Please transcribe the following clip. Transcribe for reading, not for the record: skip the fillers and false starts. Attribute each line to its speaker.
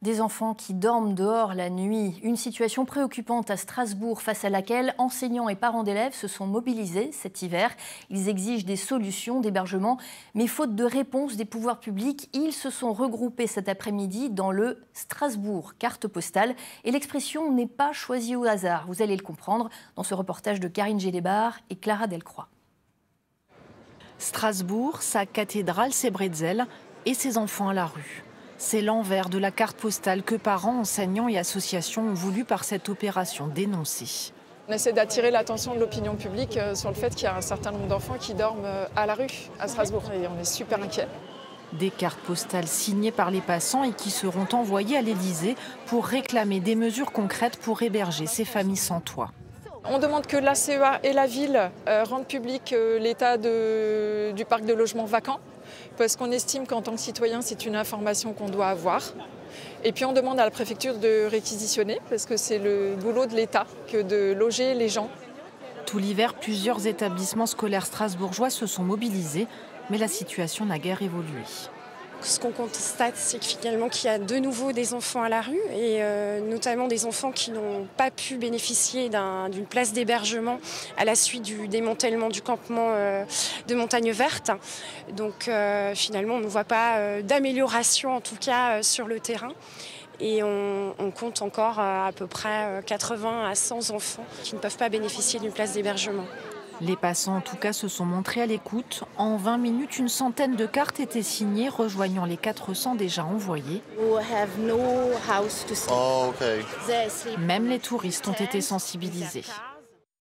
Speaker 1: Des enfants qui dorment dehors la nuit, une situation préoccupante à Strasbourg face à laquelle enseignants et parents d'élèves se sont mobilisés cet hiver. Ils exigent des solutions d'hébergement, mais faute de réponse des pouvoirs publics, ils se sont regroupés cet après-midi dans le Strasbourg carte postale. Et l'expression n'est pas choisie au hasard, vous allez le comprendre dans ce reportage de Karine Gédébar et Clara Delcroix.
Speaker 2: Strasbourg, sa cathédrale, ses bretzels et ses enfants à la rue. C'est l'envers de la carte postale que parents, enseignants et associations ont voulu par cette opération dénoncer.
Speaker 3: On essaie d'attirer l'attention de l'opinion publique sur le fait qu'il y a un certain nombre d'enfants qui dorment à la rue à Strasbourg et on est super inquiets.
Speaker 2: Des cartes postales signées par les passants et qui seront envoyées à l'Élysée pour réclamer des mesures concrètes pour héberger ces familles sans toit.
Speaker 3: On demande que la CEA et la ville rendent public l'état du parc de logements vacants, parce qu'on estime qu'en tant que citoyen, c'est une information qu'on doit avoir. Et puis on demande à la préfecture de réquisitionner, parce que c'est le boulot de l'État que de loger les gens.
Speaker 2: Tout l'hiver, plusieurs établissements scolaires strasbourgeois se sont mobilisés, mais la situation n'a guère évolué.
Speaker 4: Ce qu'on constate, c'est que finalement qu'il y a de nouveau des enfants à la rue et notamment des enfants qui n'ont pas pu bénéficier d'une place d'hébergement à la suite du démantèlement du campement de Montagne Verte. Donc finalement, on ne voit pas d'amélioration en tout cas sur le terrain. Et on compte encore à peu près 80 à 100 enfants qui ne peuvent pas bénéficier d'une place d'hébergement.
Speaker 2: Les passants, en tout cas, se sont montrés à l'écoute. En 20 minutes, une centaine de cartes étaient signées, rejoignant les 400 déjà envoyées.
Speaker 5: Oh, okay.
Speaker 2: Même les touristes ont été sensibilisés.